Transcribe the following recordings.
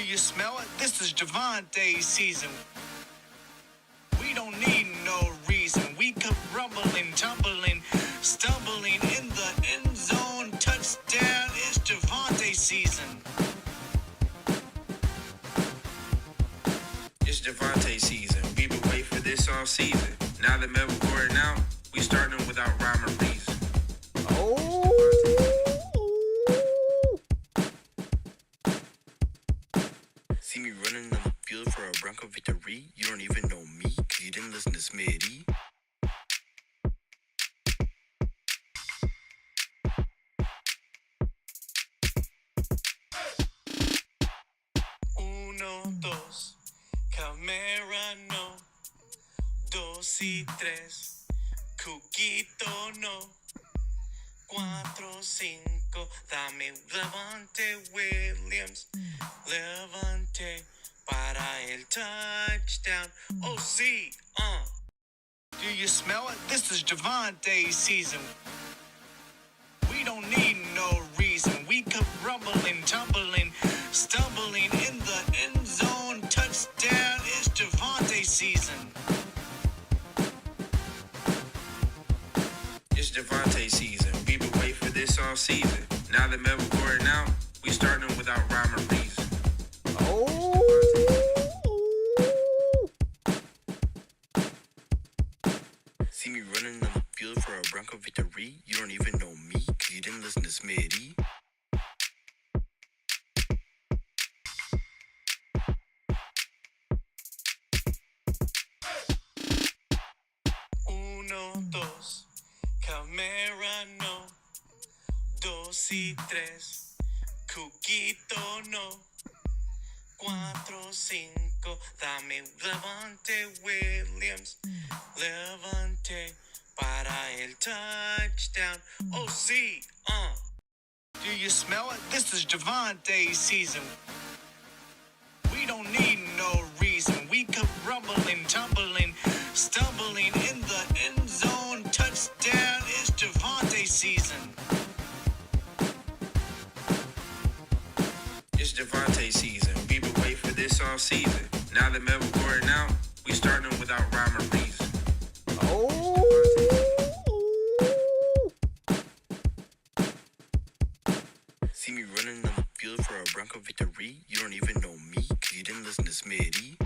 you smell it? This is Javonte season. We don't need no reason. We come rumbling, tumbling, stumbling in the end zone. Touchdown, it's Javonte season. It's Javonte season. We've been waiting for this all season. Now that Melvin Gordon out, we starting without rhyme or reason. See me running on the field for a Bronco victory? You don't even know me, cause you didn't listen to Smitty. Uno, dos, Camera no. Dos y tres, Cuquito no. Cuatro, cinco, dame Levante Williams. Levante para el touchdown. Oh, sí, Do you smell it? This is Javonte season. We don't need no reason. We come rumbling, tumbling, stumbling in the end zone. Touchdown, it's Javonte season. It's Javonte season. We've been waiting for this all season. Now that Melvin Gordon out, we starting without rhyme or reason. See me running on the field for a Bronco victory? You don't even know me, cause you didn't listen to Smitty. Uno, dos, Camera no. Dos y tres, Cuquito no. Cuatro, cinco, dame Levante Williams. Levante para el touchdown. Oh, sí, Do you smell it? This is Javonte season. We don't need no reason. We come rumbling, tumbling, stumbling in the end zone. Touchdown, it's Javonte season. It's Javonte season. We've been waiting for this all season. Now that Melvin Gordon out, we starting without rhyme or reason. See me running on the field for a Bronco victory? You don't even know me, cause you didn't listen to Smitty.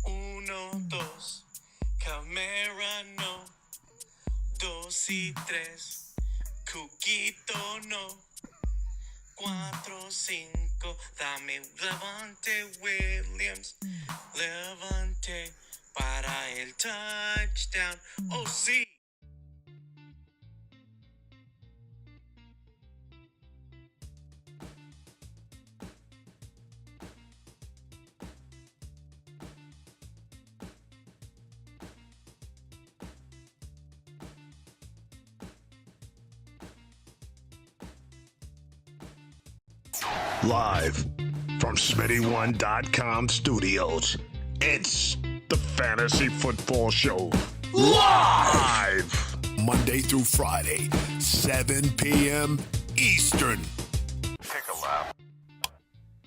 Uno, dos, Camera no. Dos y tres, Cuquito no. Cuatro, cinco, dame Levante Williams. Levante para el touchdown. Oh, sí. Live from Smitty1.com studios, it's the Fantasy Football Show. Live! Monday through Friday, 7 p.m. Eastern. Take a lap.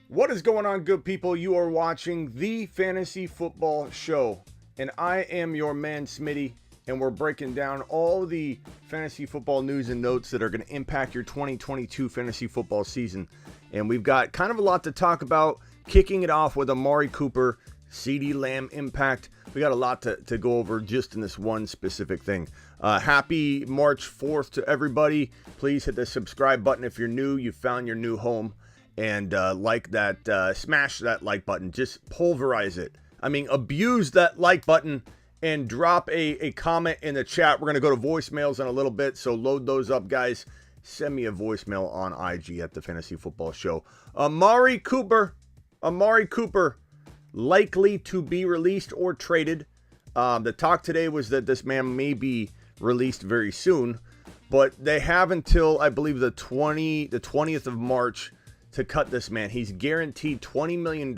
What is going on, good people? You are watching the Fantasy Football Show, and I am your man, Smitty, and we're breaking down all the fantasy football news and notes that are going to impact your 2022 fantasy football season. And we've got kind of a lot to talk about, kicking it off with Amari Cooper, CeeDee Lamb impact. We got a lot to go over just in this one specific thing. Happy March 4th to everybody. Please hit the subscribe button if you're new. You found your new home. And like that, smash that like button. Just pulverize it. I mean, abuse that like button and drop a comment in the chat. We're going to go to voicemails in a little bit, so load those up, guys. Send me a voicemail on IG at the Fantasy Football Show. Amari Cooper, likely to be released or traded. The talk today was that this man may be released very soon, but they have until, I believe, the 20th of March to cut this man. He's guaranteed $20 million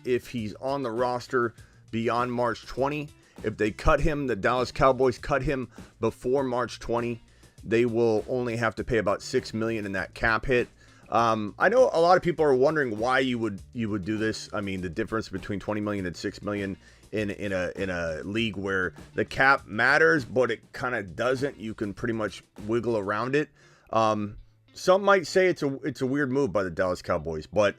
if he's on the roster beyond March 20. If they cut him, the Dallas Cowboys cut him before March 20, they will only have to pay about $6 million in that cap hit. I know a lot of people are wondering why you would do this. I mean, the difference between $20 million and $6 million in a league where the cap matters, but it kind of doesn't. You can pretty much wiggle around it. Some might say it's a weird move by the Dallas Cowboys, but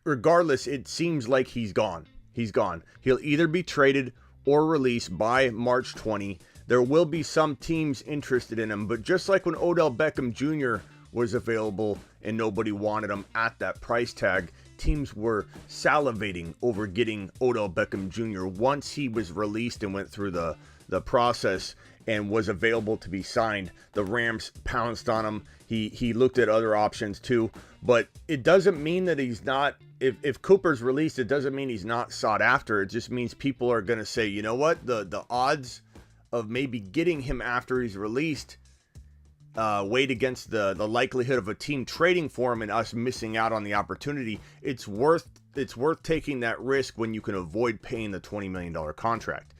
regardless, it seems like he's gone. He's gone. He'll either be traded or released by March 20. There will be some teams interested in him, but just like when Odell Beckham Jr. was available and nobody wanted him at that price tag, teams were salivating over getting Odell Beckham Jr. once he was released and went through the process and was available to be signed. The Rams pounced on him. He looked at other options too, but it doesn't mean that he's not. If Cooper's released, it doesn't mean he's not sought after. It just means people are going to say, you know what, the odds of maybe getting him after he's released weighed against the likelihood of a team trading for him and us missing out on the opportunity. It's worth taking that risk when you can avoid paying the $20 million contract.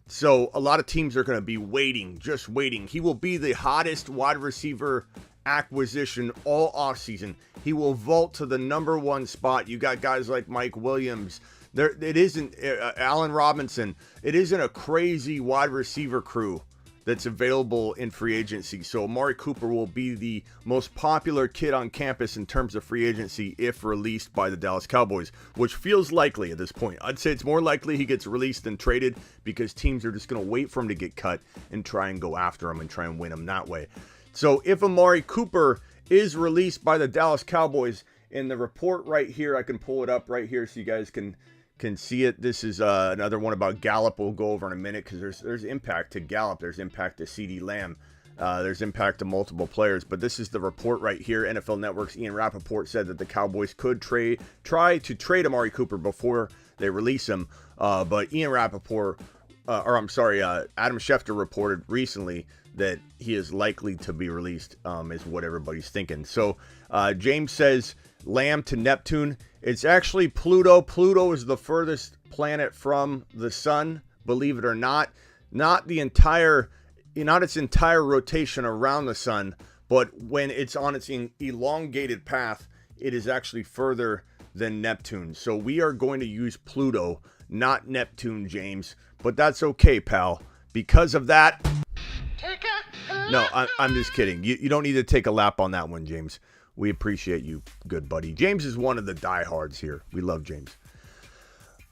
So a lot of teams are going to be waiting, just waiting. He will be the hottest wide receiver acquisition all offseason. He will vault to the number one spot. You got guys like Mike Williams. It isn't Allen Robinson. It isn't a crazy wide receiver crew that's available in free agency. So Amari Cooper will be the most popular kid on campus in terms of free agency if released by the Dallas Cowboys, which feels likely at this point. I'd say it's more likely he gets released than traded because teams are just going to wait for him to get cut and try and go after him and try and win him that way. So if Amari Cooper is released by the Dallas Cowboys, in the report right here, I can pull it up right here so you guys can see it. This is another one about Gallup we'll go over in a minute because there's impact to Gallup. There's impact to CeeDee Lamb. There's impact to multiple players. But this is the report right here. NFL Network's Ian Rappaport said that the Cowboys could try to trade Amari Cooper before they release him. But Ian Rappaport, Adam Schefter reported recently that he is likely to be released, is what everybody's thinking. So James says Lamb to Neptune. It's actually Pluto. Pluto is the furthest planet from the sun, believe it or not. Not its entire rotation around the sun, but when it's on its elongated path, it is actually further than Neptune. So we are going to use Pluto, not Neptune, James. But that's okay, pal. Because of that... No, I'm just kidding. You don't need to take a lap on that one, James. We appreciate you, good buddy. James is one of the diehards here. We love James.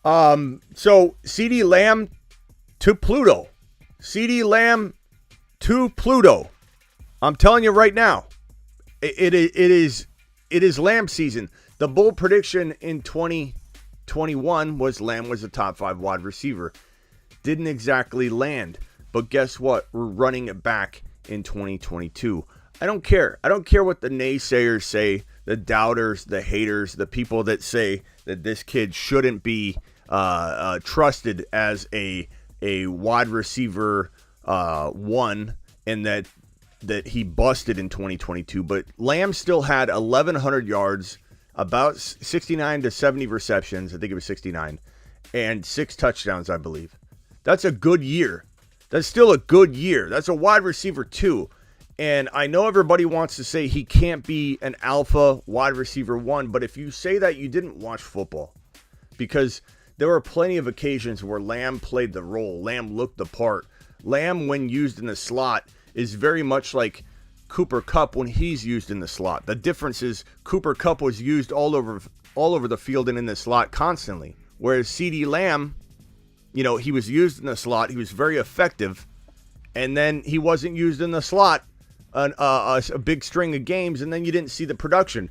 So CeeDee Lamb to Pluto. CeeDee Lamb to Pluto. I'm telling you right now, it is Lamb season. The bold prediction in 2021 was Lamb was a top 5 wide receiver. Didn't exactly land, but guess what? We're running it back in 2022. I don't care. I don't care what the naysayers say, the doubters, the haters, the people that say that this kid shouldn't be trusted as a wide receiver one, and that he busted in 2022. But Lamb still had 1,100 yards, about 69 to 70 receptions. I think it was 69, and 6 touchdowns, I believe. That's a good year. That's still a good year. That's a wide receiver too. And I know everybody wants to say he can't be an alpha wide receiver one, but if you say that, you didn't watch football. Because there were plenty of occasions where Lamb played the role. Lamb looked the part. Lamb, when used in the slot, is very much like Cooper Kupp when he's used in the slot. The difference is Cooper Kupp was used all over the field and in the slot constantly. Whereas CeeDee Lamb, he was used in the slot. He was very effective. And then he wasn't used in the slot a big string of games, and then you didn't see the production.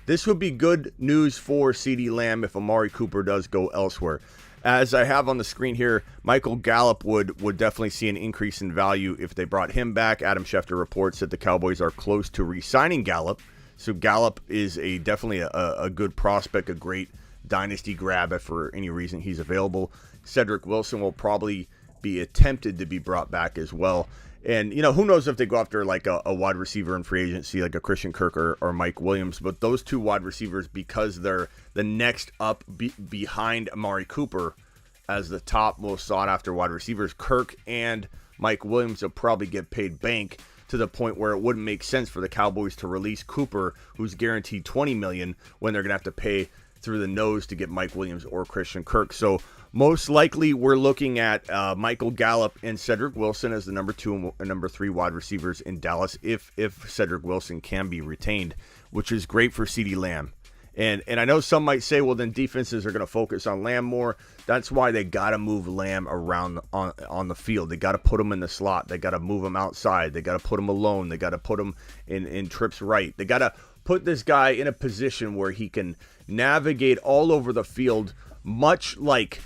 This would be good news for CeeDee Lamb if Amari Cooper does go elsewhere. As I have on the screen here, Michael Gallup would definitely see an increase in value if they brought him back. Adam Schefter reports that the Cowboys are close to re-signing Gallup. So Gallup is definitely a good prospect, a great dynasty grab if for any reason he's available. Cedric Wilson will probably be attempted to be brought back as well. And, who knows if they go after like a wide receiver in free agency, like a Christian Kirk or Mike Williams. But those two wide receivers, because they're the next up behind Amari Cooper as the top most sought after wide receivers. Kirk and Mike Williams will probably get paid bank to the point where it wouldn't make sense for the Cowboys to release Cooper, who's guaranteed $20 million, when they're going to have to pay through the nose to get Mike Williams or Christian Kirk. So most likely we're looking at Michael Gallup and Cedric Wilson as the number 2 and number 3 wide receivers in Dallas if Cedric Wilson can be retained, which is great for CeeDee Lamb. And I know some might say, well, then defenses are going to focus on Lamb more. That's why they got to move Lamb around on the field. They got to put him in the slot. They got to move him outside. They got to put him alone. They got to put him in trips right. They got to put this guy in a position where he can navigate all over the field, much like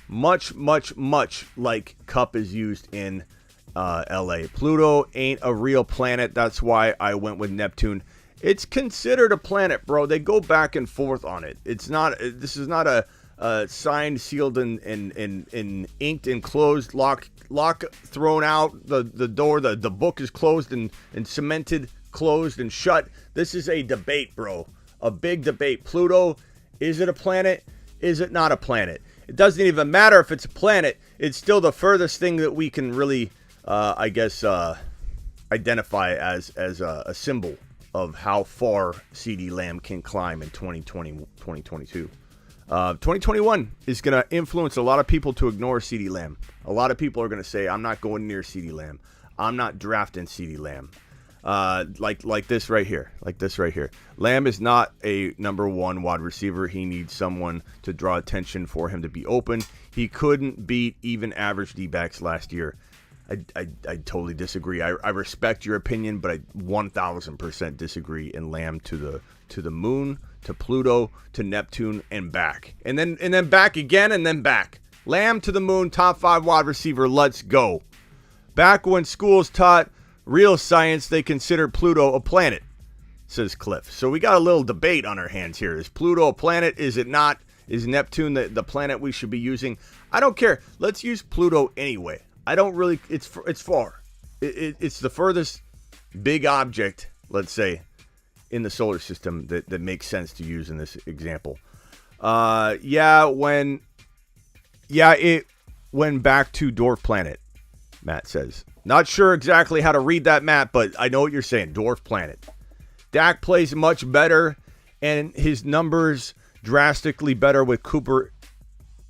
Kupp is used in LA. Pluto ain't a real planet. That's why I went with Neptune. It's considered a planet, bro. They go back and forth on it. It's not. This is not a signed, sealed, and inked and closed lock thrown out. The door. The book is closed and cemented, closed and shut. This is a debate, bro. A big debate. Pluto, is it a planet? Is it not a planet? It doesn't even matter if it's a planet. It's still the furthest thing that we can really, identify as a symbol of how far CeeDee Lamb can climb in 2020, 2022. 2021 is going to influence a lot of people to ignore CeeDee Lamb. A lot of people are going to say, I'm not going near CeeDee Lamb. I'm not drafting CeeDee Lamb. Like this right here. Lamb is not a number 1 wide receiver. He needs someone to draw attention for him to be open. He couldn't beat even average D-backs last year. I totally disagree. I respect your opinion, but I 1,000% disagree in Lamb to the moon, to Pluto, to Neptune, and back. And then back again, and then back. Lamb to the moon, top 5 wide receiver, let's go. Back when schools taught real science, they considered Pluto a planet, says Cliff. So we got a little debate on our hands here. Is Pluto a planet? Is it not? Is Neptune the planet we should be using? I don't care. Let's use Pluto anyway. I don't really, it's far. It's the furthest big object, let's say, in the solar system that makes sense to use in this example. It went back to dwarf planet, Matt says. Not sure exactly how to read that, Matt, but I know what you're saying. Dwarf planet. Dak plays much better, and his numbers drastically better with Cooper.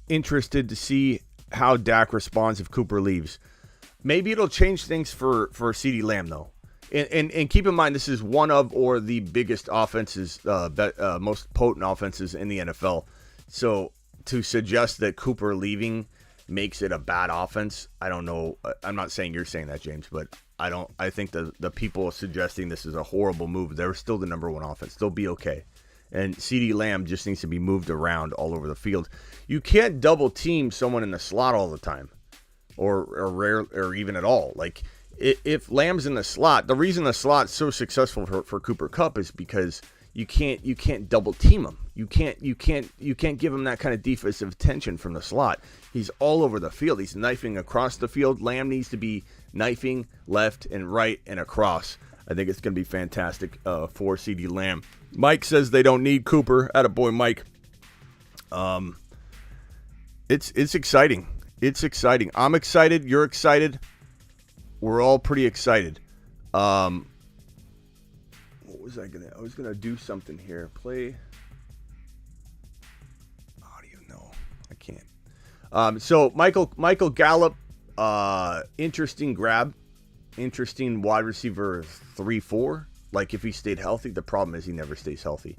Interested to see how Dak responds if Cooper leaves. Maybe it'll change things for CeeDee Lamb, though. And keep in mind, this is one of or the biggest offenses, most potent offenses in the NFL. So to suggest that Cooper leaving makes it a bad offense, I don't know. I'm not saying you're saying that, James, but I think the people suggesting this is a horrible move, they're still the number 1 offense. They'll be okay. And CeeDee Lamb just needs to be moved around all over the field. You can't double team someone in the slot all the time, or even at all. Like if Lamb's in the slot, the reason the slot's so successful for Cooper Kupp is because you can't double team him. You can't give him that kind of defensive attention from the slot. He's all over the field. He's knifing across the field. Lamb needs to be knifing left and right and across. I think it's going to be fantastic for CeeDee Lamb. Mike says they don't need Cooper. Attaboy, Mike. It's exciting. It's exciting. I'm excited. You're excited. We're all pretty excited. What was I was gonna do something here. Play audio. No, I can't. So Michael Gallup, interesting grab. Interesting wide receiver 3-4. Like if he stayed healthy, the problem is he never stays healthy.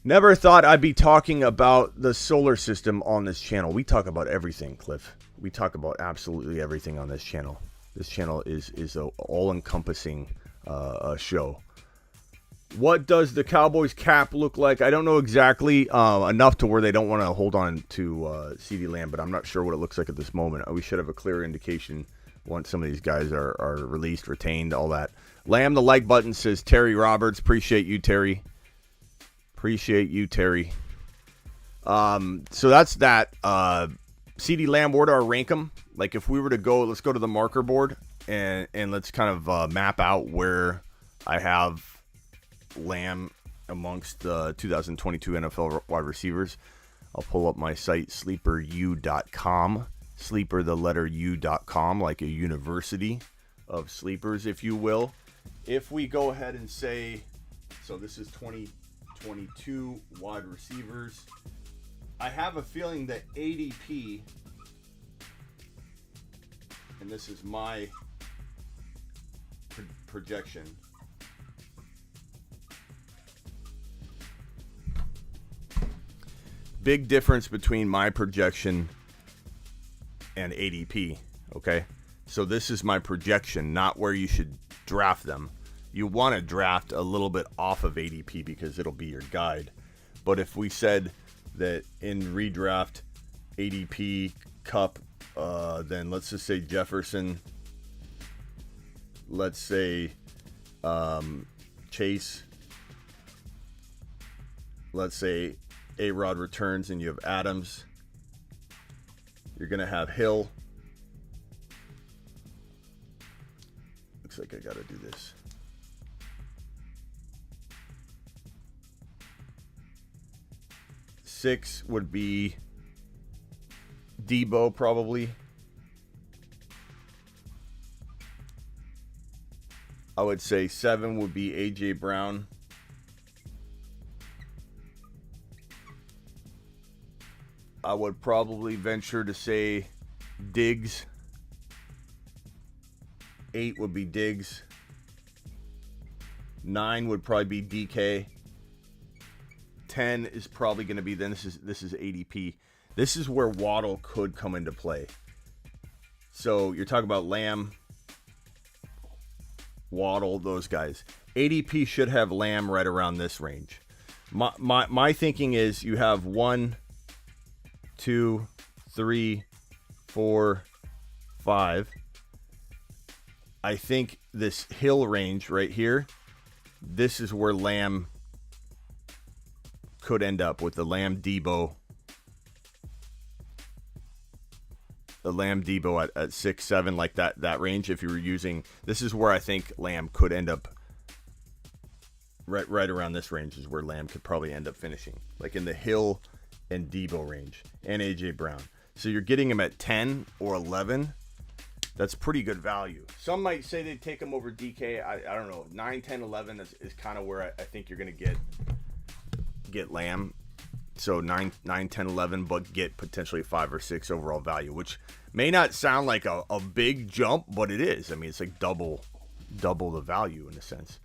Never thought I'd be talking about the solar system on this channel. We talk about everything, Cliff. We talk about absolutely everything on this channel. This channel is a all-encompassing show. What does the Cowboys cap look like? I don't know exactly enough to where they don't want to hold on to CeeDee Lamb, but I'm not sure what it looks like at this moment. We should have a clear indication once some of these guys are released, retained, all that. Lamb, the like button, says Terry Roberts. Appreciate you, Terry. So that's that. CeeDee Lamb, where do I rank him? Like if we were to go, let's go to the marker board and let's kind of map out where I have Lamb amongst the 2022 NFL wide receivers. I'll pull up my site, sleeperu.com. Sleeper, the letter U.com, like a university of sleepers, if you will. If we go ahead and say, so this is 2022 wide receivers. I have a feeling that ADP, and this is my projection, big difference between my projection and ADP, okay? So this is my projection, not where you should draft them. You want to draft a little bit off of ADP because it'll be your guide. But if we said that in redraft, ADP, Cup, then let's just say Jefferson, let's say Chase, let's say A-Rod returns and you have Adams, you're going to have Hill. Looks like I got to do this. Six would be Debo, probably. I would say 7 would be A.J. Brown. I would probably venture to say Diggs. 8 would be Diggs. 9 would probably be DK. 10 is probably going to be, then this is ADP. This is where Waddle could come into play. So you're talking about Lamb, Waddle, those guys. ADP should have Lamb right around this range. My thinking is you have 1, 2, 3, 4, 5. I think this Hill range right here, this is where Lamb could end up, with the Lamb Debo. The Lamb Debo at 6, 7, like that range. If you were using, this is where I think Lamb could end up. Right around this range is where Lamb could probably end up finishing, like in the Hill and Debo range, and AJ Brown. So you're getting him at 10 or 11. That's pretty good value. Some might say they'd take him over DK. I don't know. 9, 10, 11 is kind of where I think you're going to get Lamb. So 9, 10, 11, but get potentially 5 or 6 overall value, which may not sound like a big jump, but it is. I mean, it's like double the value in a sense.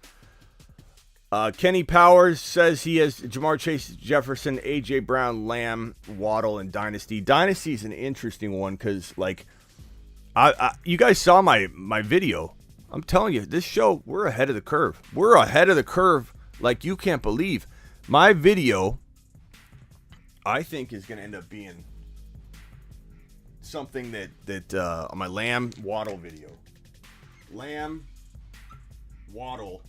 Kenny Powers says he has Jamar Chase, Jefferson, AJ Brown, Lamb, Waddle, and Dynasty. Dynasty is an interesting one because, like, you guys saw my video. I'm telling you, this show, we're ahead of the curve. We're ahead of the curve like you can't believe. My video, I think, is going to end up being something that on my Lamb Waddle video. Lamb, Waddle,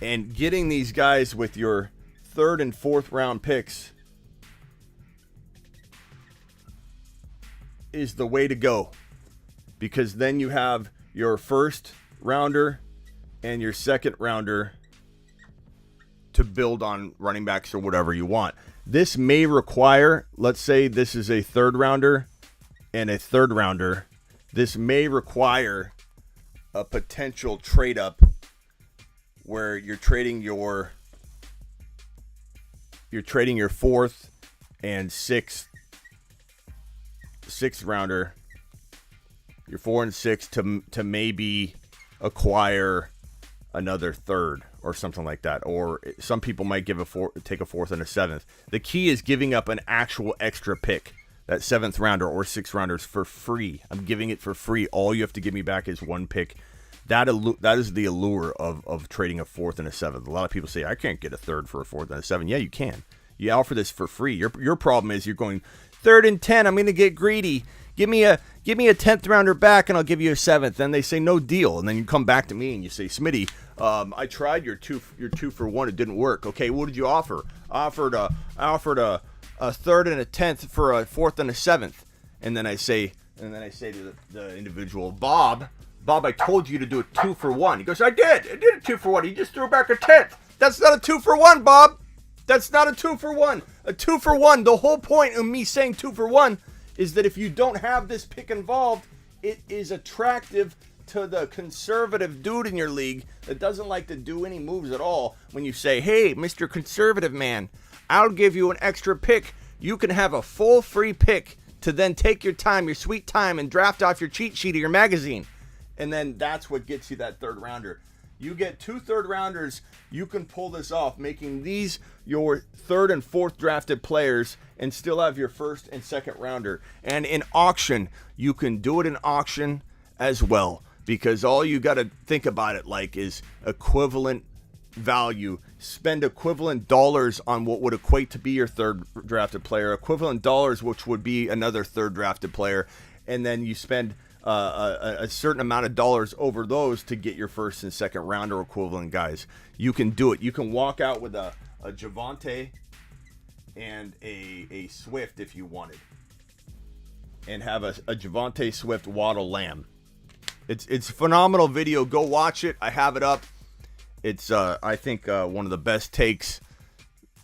and getting these guys with your 3rd and 4th round picks is the way to go, because then you have your 1st rounder and your 2nd rounder to build on running backs or whatever you want. This may require, let's say this is a 3rd rounder and a 3rd rounder. This may require a potential trade up where you're trading your 4th and 6th rounder, your 4 and 6 to maybe acquire another 3rd or something like that. Or some people might take a 4th and a 7th. The key is giving up an actual extra pick, that 7th rounder or 6th rounders, for free. I'm giving it for free. All you have to give me back is 1 pick. That is the allure of trading a 4th and a 7th. A lot of people say, I can't get a 3rd for a 4th and a 7th. Yeah, you can. You offer this for free. Your problem is you're going 3rd and 10. I'm going to get greedy. Give me a 10th rounder back and I'll give you a 7th. Then they say no deal. And then you come back to me and you say, Smitty, I tried your 2 for 1. It didn't work. Okay, what did you offer? I offered a 3rd and a 10th for a 4th and a 7th. And then I say to the individual, Bob, I told you to do a 2 for 1. He goes, I did a 2 for 1. He just threw back a 10th. That's not a 2 for 1, Bob. That's not a 2-for-1. A 2-for-1. The whole point of me saying 2-for-1 is that if you don't have this pick involved, it is attractive to the conservative dude in your league that doesn't like to do any moves at all. When you say, hey, Mr. Conservative Man, I'll give you an extra pick. You can have a full free pick to then take your time, your sweet time, and draft off your cheat sheet of your magazine. And then that's what gets you that third rounder. You get 2 third rounders, you can pull this off, making these your third and fourth drafted players and still have your first and second rounder. And in auction, you can do it in auction as well, because all you got to think about it like is equivalent value. Spend equivalent dollars on what would equate to be your third drafted player, equivalent dollars which would be another third drafted player, and then you spend a certain amount of dollars over those to get your first and second rounder equivalent guys. You can do it. You can walk out with a Javonte and a Swift if you wanted, and have a Javonte, Swift, Waddle, Lamb. It's a phenomenal video. Go watch it. I have it up. It's I think one of the best takes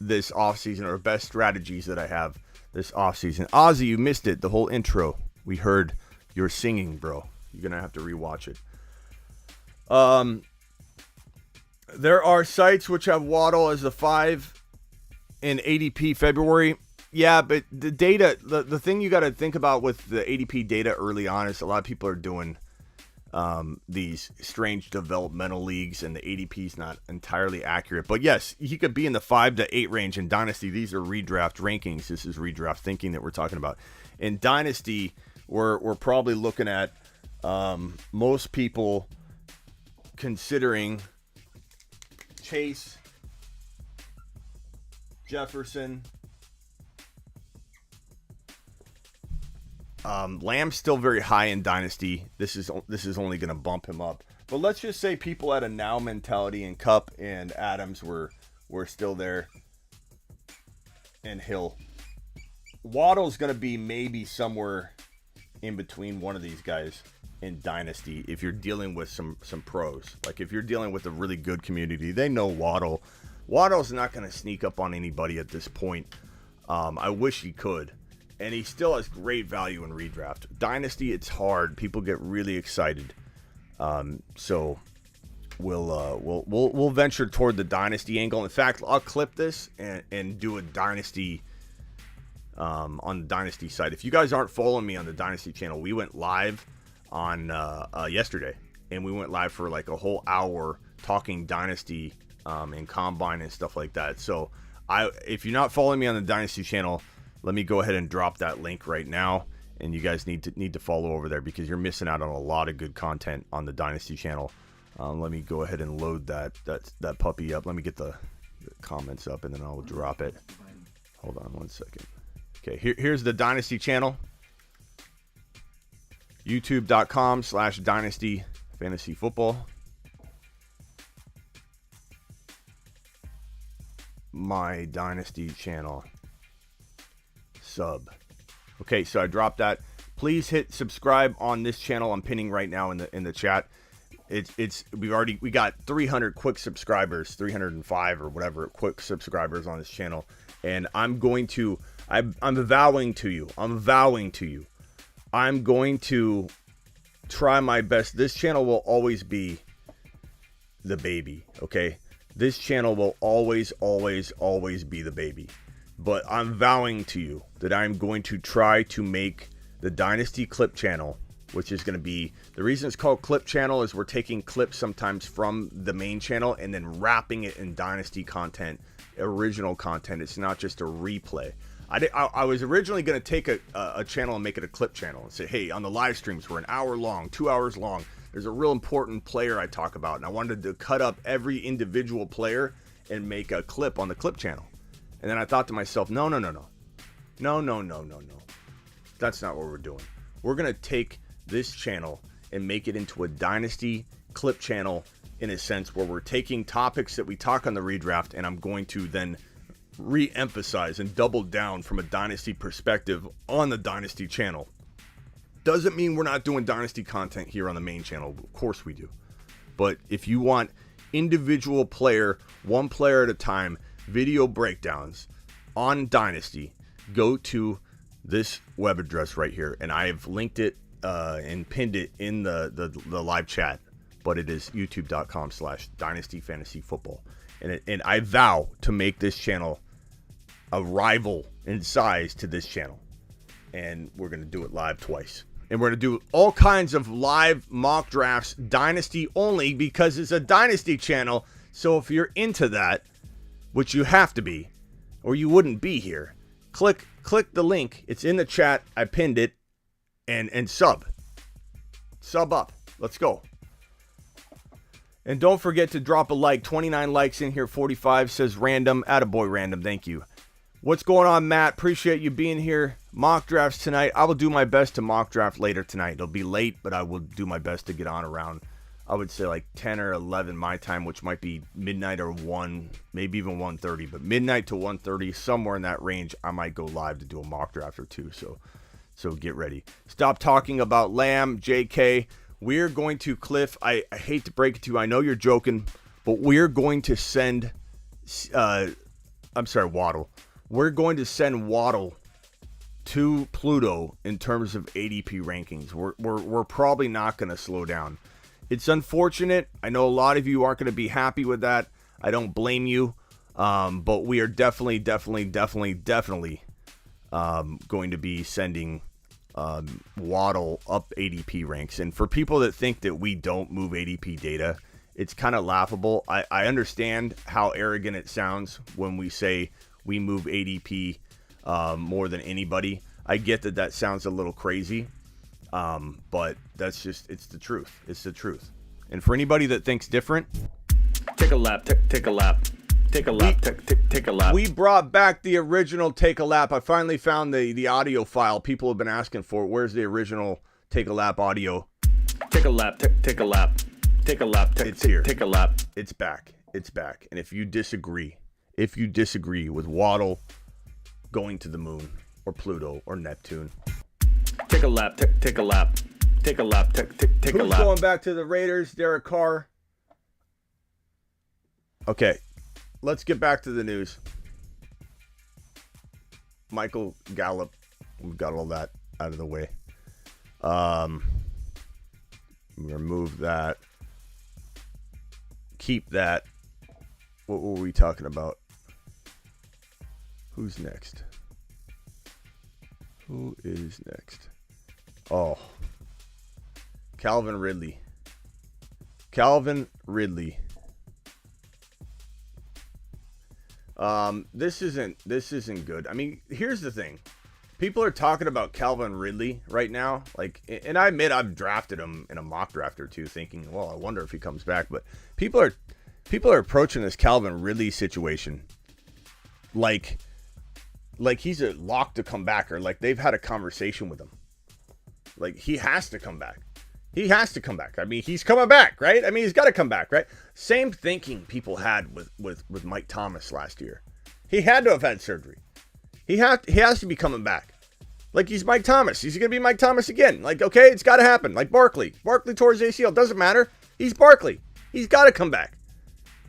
this offseason, or best strategies that I have this offseason. Ozzy, you missed it. The whole intro. We heard your singing, bro. You're going to have to rewatch it. There are sites which have Waddle as the 5 in ADP February. Yeah, but the data, the thing you got to think about with the ADP data early on is a lot of people are doing these strange developmental leagues, and the ADP is not entirely accurate. But yes, he could be in the 5 to 8 range in Dynasty. These are redraft rankings. This is redraft thinking that we're talking about. In Dynasty, we're probably looking at most people considering Chase, Jefferson, Lamb's still very high in Dynasty. This is only going to bump him up. But let's just say people had a now mentality, and Kupp and Adams were still there, and Hill. Waddle's going to be maybe somewhere in between one of these guys in Dynasty if you're dealing with some pros. Like if you're dealing with a really good community, they know Waddle. Waddle's not going to sneak up on anybody at this point. I wish he could. And he still has great value in redraft. Dynasty, it's hard. People get really excited. So we'll venture toward the Dynasty angle. In fact, I'll clip this and do a Dynasty on the Dynasty site. If you guys aren't following me on the Dynasty channel, we went live on yesterday, and we went live for like a whole hour talking Dynasty and Combine and stuff like that. So if you're not following me on the Dynasty channel, let me go ahead and drop that link right now, and you guys need to follow over there because you're missing out on a lot of good content on the Dynasty channel. Let me go ahead and load that puppy up. Let me get the comments up, and then I'll drop it. Hold on one second. Okay, here's the Dynasty channel. YouTube.com/Dynasty Fantasy Football. My Dynasty channel. Sub. Okay, so I dropped that. Please hit subscribe on this channel. I'm pinning right now in the chat. We got 300 quick subscribers, 305 or whatever quick subscribers on this channel, and I'm vowing to you. I'm going to try my best. This channel will always be the baby, okay? This channel will always be the baby. But I'm vowing to you that I'm going to try to make the Dynasty Clip channel, which is going to be, the reason it's called Clip channel is we're taking clips sometimes from the main channel and then wrapping it in Dynasty content, original content. It's not just a replay. I was originally going to take a channel and make it a clip channel and say, hey, on the live streams, we're an hour long, 2 hours long. There's a real important player I talk about, and I wanted to cut up every individual player and make a clip on the clip channel. And then I thought to myself, no. That's not what we're doing. We're going to take this channel and make it into a Dynasty clip channel in a sense where we're taking topics that we talk on the redraft, and I'm going to then re-emphasize and double down from a Dynasty perspective on the Dynasty channel. Doesn't mean we're not doing Dynasty content here on the main channel. Of course we do. But if you want individual player, one player at a time, video breakdowns on Dynasty, go to this web address right here, and I have linked it and pinned it in the live chat, but it is youtube.com/Dynasty Fantasy Football. And I vow to make this channel a rival in size to this channel. And we're going to do it live twice. And we're going to do all kinds of live mock drafts, Dynasty only, because it's a Dynasty channel. So if you're into that, which you have to be, or you wouldn't be here, click the link. It's in the chat. I pinned it. And sub up. Let's go. And don't forget to drop a like. 29 likes in here. 45 says random. Attaboy random. Thank you. What's going on, Matt? Appreciate you being here. Mock drafts tonight. I will do my best to mock draft later tonight. It'll be late, but I will do my best to get on around, I would say, like 10 or 11 my time, which might be midnight or 1, maybe even 1:30. But midnight to 1:30, somewhere in that range, I might go live to do a mock draft or two. So get ready. Stop talking about Lamb, JK. We're going to, Cliff, I hate to break it to you. I know you're joking, but we're going to send, Waddle. We're going to send Waddle to Pluto in terms of ADP rankings. We're probably not going to slow down. It's unfortunate. I know a lot of you aren't going to be happy with that. I don't blame you. But we are definitely going to be sending Waddle up ADP ranks. And for people that think that we don't move ADP data, it's kind of laughable. I understand how arrogant it sounds when we say we move ADP more than anybody. I get that sounds a little crazy, but that's just, it's the truth. It's the truth. And for anybody that thinks different, take a lap. Take a lap. Take a lap. Take a lap. We brought back the original Take a Lap. I finally found the audio file. People have been asking for it. Where's the original Take a Lap audio? Take a lap. Take a lap. Take a lap. It's here. Take a lap. It's back. It's back. And if you disagree with Waddle going to the moon or Pluto or Neptune, take a lap. Take a lap. Take a lap. Take a lap. Who's going back to the Raiders? Derek Carr. Okay. Let's get back to the news. Michael Gallup. We've got all that out of the way. Remove that. Keep that. What were we talking about? Who's next? Who is next? Oh. Calvin Ridley. This isn't good. I mean, here's the thing. People are talking about Calvin Ridley right now. Like, and I admit I've drafted him in a mock draft or two thinking, well, I wonder if he comes back. But people are approaching this Calvin Ridley situation like he's a lock to come back, or like they've had a conversation with him. Like, he has to come back. He has to come back. I mean, he's coming back, right? I mean, he's got to come back, right? Same thinking people had with Mike Thomas last year. He had to have had surgery. He has to be coming back. Like, he's Mike Thomas. He's going to be Mike Thomas again. Like, okay, it's got to happen. Like Barkley. Barkley tore his ACL. Doesn't matter. He's Barkley. He's got to come back.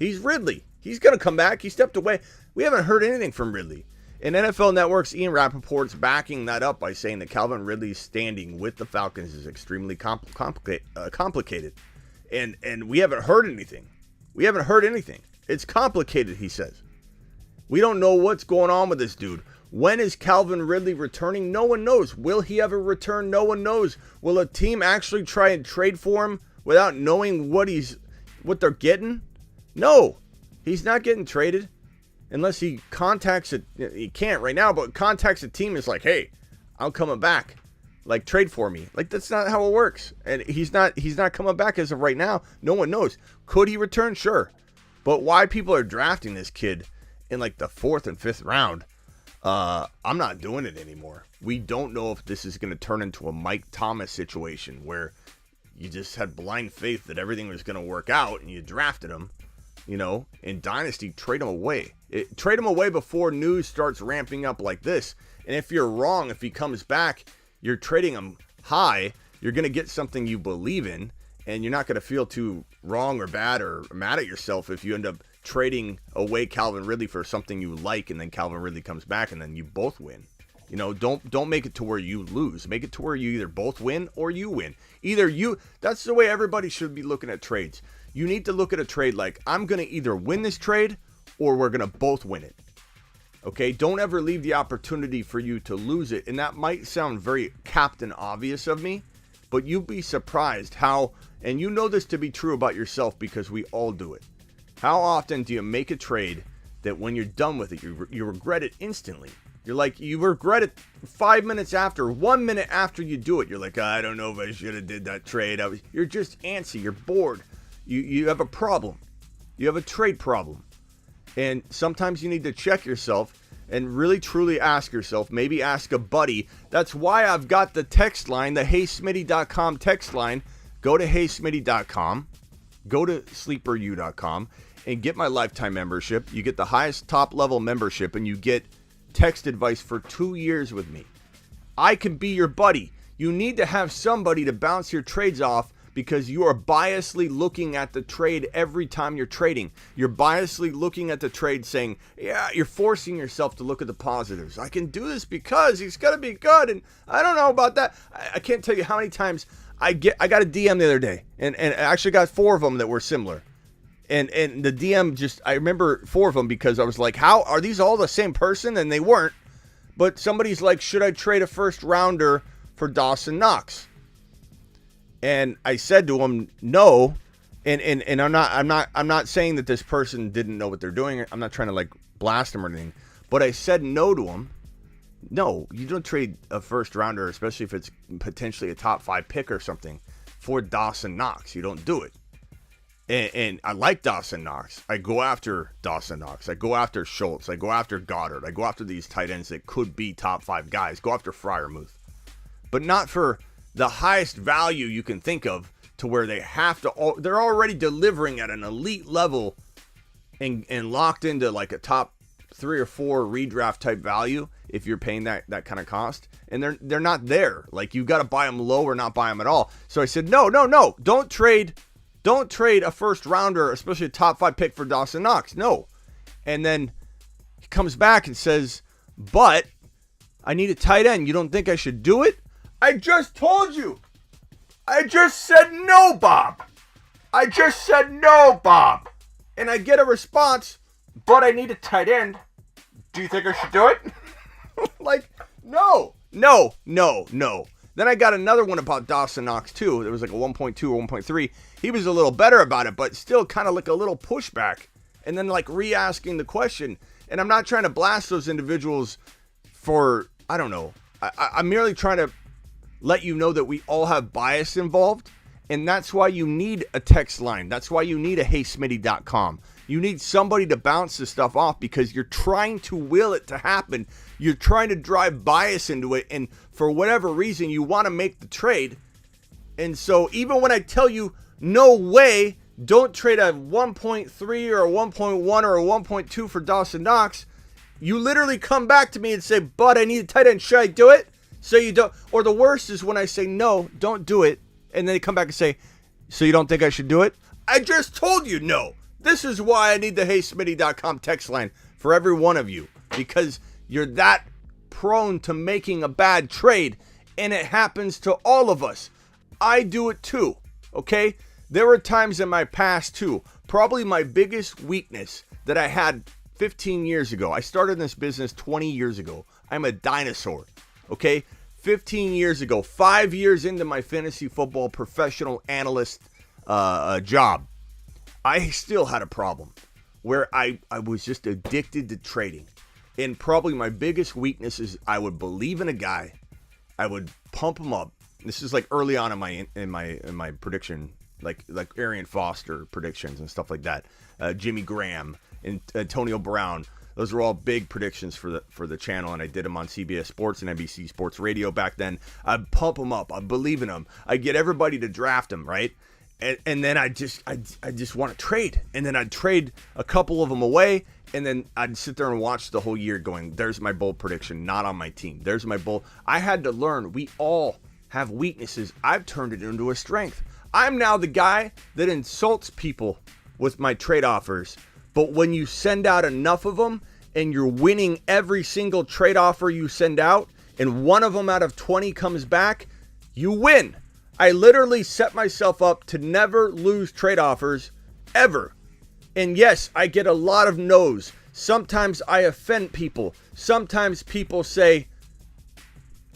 He's Ridley. He's going to come back. He stepped away. We haven't heard anything from Ridley. And NFL Network's Ian Rappaport's backing that up by saying that Calvin Ridley's standing with the Falcons is extremely complicated. And we haven't heard anything. It's complicated, he says. We don't know what's going on with this dude. When is Calvin Ridley returning? No one knows. Will he ever return? No one knows. Will a team actually try and trade for him without knowing what they're getting? No. He's not getting traded. Unless he contacts it, he can't right now, but contacts a team is like, hey, I'm coming back. Like, trade for me. Like, that's not how it works. And he's not coming back as of right now. No one knows. Could he return? Sure. But why people are drafting this kid in like the 4th and 5th round, I'm not doing it anymore. We don't know if this is going to turn into a Mike Thomas situation where you just had blind faith that everything was going to work out and you drafted him. You know, in Dynasty, trade him away. Trade him away before news starts ramping up like this. And if you're wrong, if he comes back, you're trading him high. You're going to get something you believe in. And you're not going to feel too wrong or bad or mad at yourself if you end up trading away Calvin Ridley for something you like, and then Calvin Ridley comes back, and then you both win. You know, don't make it to where you lose. Make it to where you either both win or you win. That's the way everybody should be looking at trades. You need to look at a trade like, I'm going to either win this trade or we're going to both win it. Okay? Don't ever leave the opportunity for you to lose it. And that might sound very Captain Obvious of me, but you'd be surprised how, and you know this to be true about yourself because we all do it. How often do you make a trade that when you're done with it, you regret it instantly? You're like, you regret it 5 minutes after, 1 minute after you do it. You're like, I don't know if I should have did that trade. You're just antsy. You're bored. You have a problem. You have a trade problem. And sometimes you need to check yourself and really truly ask yourself, maybe ask a buddy. That's why I've got the text line, the HeySmitty.com text line. Go to HeySmitty.com. Go to SleeperU.com and get my lifetime membership. You get the highest top level membership and you get text advice for 2 years with me. I can be your buddy. You need to have somebody to bounce your trades off because you are biasly looking at the trade every time you're trading. You're biasly looking at the trade saying, yeah, you're forcing yourself to look at the positives. I can do this because he's going to be good. And I don't know about that. I can't tell you how many times I got a DM the other day and I actually got 4 of them that were similar. And the DM I remember 4 of them because I was like, how are these all the same person? And they weren't. But somebody's like, should I trade a first rounder for Dawson Knox? And I said to him, no. And I'm not saying that this person didn't know what they're doing. I'm not trying to like blast him or anything. But I said no to him. No, you don't trade a first rounder, especially if it's potentially a top 5 pick or something, for Dawson Knox. You don't do it. And I like Dawson Knox. I go after Dawson Knox. I go after Schultz. I go after Goddard. I go after these tight ends that could be top 5 guys. Go after Freiermuth. But not for the highest value you can think of to where they have to. They're already delivering at an elite level and locked into like a top 3 or 4 redraft type value if you're paying that kind of cost. And they're not there. Like, you got to buy them low or not buy them at all. So I said, no. Don't trade a first rounder, especially a top 5 pick for Dawson Knox. No. And then he comes back and says, but I need a tight end. You don't think I should do it? I just told you. I just said no, Bob. I just said no, Bob. And I get a response, but I need a tight end. Do you think I should do it? Like, no. Then I got another one about Dawson Knox too. There was like a 1.2 or 1.3. He was a little better about it, but still kind of like a little pushback. And then like re-asking the question. And I'm not trying to blast those individuals for, I don't know. I'm merely trying to let you know that we all have bias involved. And that's why you need a text line. That's why you need a HeySmitty.com. You need somebody to bounce this stuff off because you're trying to will it to happen. You're trying to drive bias into it. And for whatever reason, you want to make the trade. And so even when I tell you, no way, don't trade a 1.3 or a 1.1 or a 1.2 for Dawson Knox, you literally come back to me and say, but I need a tight end. Should I do it? So you don't. Or the worst is when I say, no, don't do it. And then they come back and say, so you don't think I should do it? I just told you no. This is why I need the HeySmitty.com text line for every one of you. Because you're that prone to making a bad trade. And it happens to all of us. I do it too. Okay? There were times in my past too. Probably my biggest weakness that I had 15 years ago. I started this business 20 years ago. I'm a dinosaur. Okay? 15 years ago, 5 years into my fantasy football professional analyst job, I still had a problem where I was just addicted to trading. And probably my biggest weakness is I would believe in a guy, I would pump him up. This is like early on in my prediction, like Arian Foster predictions and stuff like that. Jimmy Graham and Antonio Brown. Those were all big predictions for the channel, and I did them on CBS Sports and NBC Sports Radio back then. I'd pump them up. I believe in them. I get everybody to draft them, right? And then I just want to trade. And then I'd trade a couple of them away, and then I'd sit there and watch the whole year going, there's my bold prediction, not on my team. There's my bold. I had to learn. We all have weaknesses. I've turned it into a strength. I'm now the guy that insults people with my trade offers But when you send out enough of them and you're winning every single trade offer you send out, and one of them out of 20 comes back, you win. I literally set myself up to never lose trade offers ever. And yes, I get a lot of no's. Sometimes I offend people. Sometimes people say,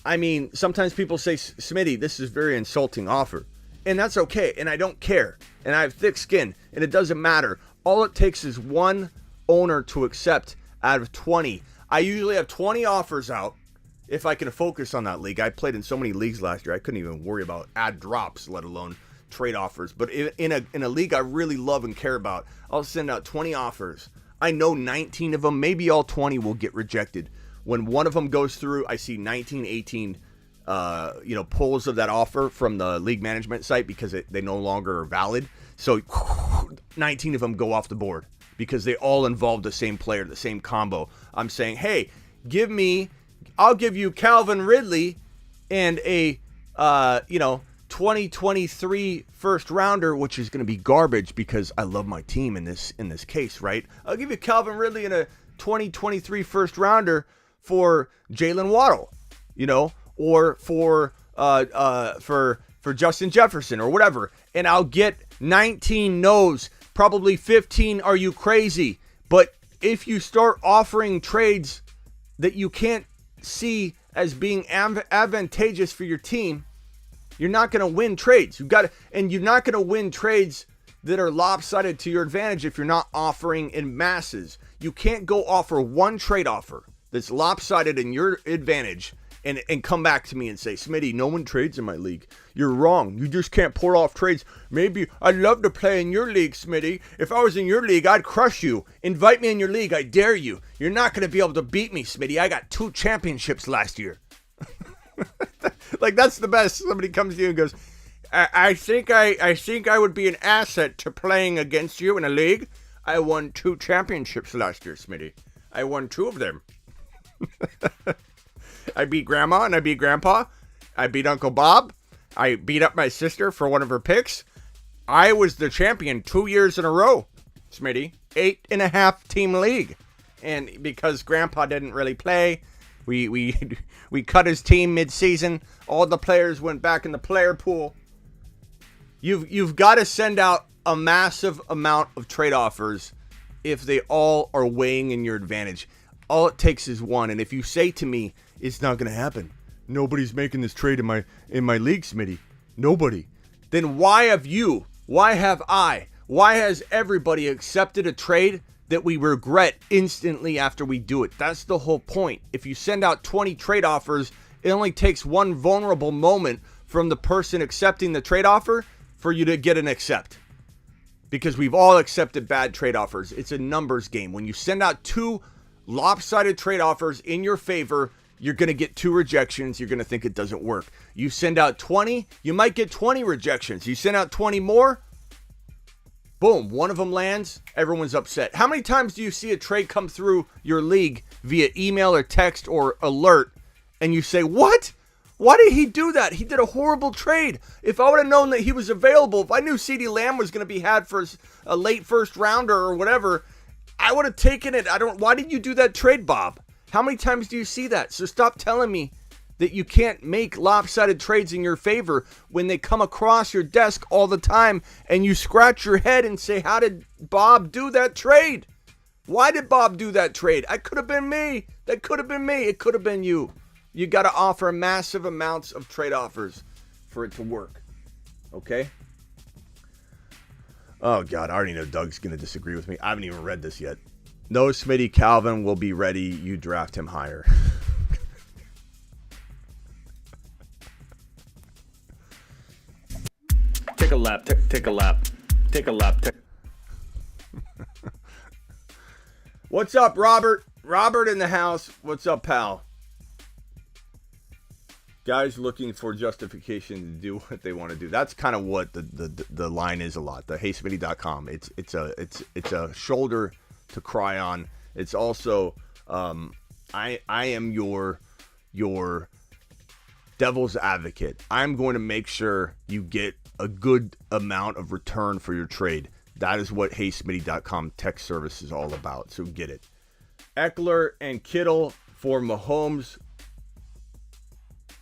Smitty, this is a very insulting offer. And that's okay. And I don't care. And I have thick skin. And it doesn't matter. All it takes is one owner to accept out of 20. I usually have 20 offers out if I can focus on that league. I played in so many leagues last year, I couldn't even worry about ad drops, let alone trade offers. But in a league I really love and care about, I'll send out 20 offers. I know 19 of them, maybe all 20 will get rejected. When one of them goes through, I see 19, 18 pulls of that offer from the league management site because they no longer are valid. So 19 of them go off the board because they all involve the same player, the same combo. I'm saying, hey, I'll give you Calvin Ridley and a 2023 first rounder, which is going to be garbage because I love my team in this case, right? I'll give you Calvin Ridley and a 2023 first rounder for Jalen Waddle, or for Justin Jefferson or whatever, and I'll get 19 no's, probably 15 are you crazy. But if you start offering trades that you can't see as being advantageous for your team, you're not going to win trades. And you're not going to win trades that are lopsided to your advantage if you're not offering in masses. You can't go offer one trade offer that's lopsided in your advantage and come back to me and say, Smitty, no one trades in my league. You're wrong. You just can't pour off trades. Maybe I'd love to play in your league, Smitty. If I was in your league, I'd crush you. Invite me in your league. I dare you. You're not going to be able to beat me, Smitty. I got 2 championships last year. Like, that's the best. Somebody comes to you and goes, I think I would be an asset to playing against you in a league. I won 2 championships last year, Smitty. I won 2 of them. I beat Grandma and I beat Grandpa. I beat Uncle Bob. I beat up my sister for one of her picks. I was the champion 2 years in a row, Smitty. 8.5 team league. And because Grandpa didn't really play, we cut his team mid-season. All the players went back in the player pool. You've got to send out a massive amount of trade offers if they all are weighing in your advantage. All it takes is one. And if you say to me, it's not going to happen, nobody's making this trade in my league, Smitty, nobody, then why have everybody accepted a trade that we regret instantly after we do it? That's the whole point. If you send out 20 trade offers, it only takes one vulnerable moment from the person accepting the trade offer for you to get an accept. Because we've all accepted bad trade offers. It's a numbers game. When you send out 2 lopsided trade offers in your favor, you're going to get 2 rejections. You're going to think it doesn't work. You send out 20, you might get 20 rejections. You send out 20 more, boom, one of them lands, everyone's upset. How many times do you see a trade come through your league via email or text or alert, and you say, what? Why did he do that? He did a horrible trade. If I would have known that he was available, if I knew CeeDee Lamb was going to be had for a late first rounder or whatever, I would have taken it. Why did you do that trade, Bob? How many times do you see that? So stop telling me that you can't make lopsided trades in your favor when they come across your desk all the time and you scratch your head and say, how did Bob do that trade? Why did Bob do that trade? It could have been me. That could have been me. It could have been you. You got to offer massive amounts of trade offers for it to work. Okay? Oh, God. I already know Doug's going to disagree with me. I haven't even read this yet. No, Smitty, Calvin will be ready. You draft him higher. Take a lap. Take a lap. Take a lap. What's up, Robert? Robert in the house. What's up, pal? Guys looking for justification to do what they want to do. That's kind of what the line is a lot. The HeySmitty.com. It's a shoulder to cry on. It's also I am your devil's advocate. I'm going to make sure you get a good amount of return for your trade. That is what HeySmitty.com tech service is all about. So get it. Eckler and Kittle for Mahomes.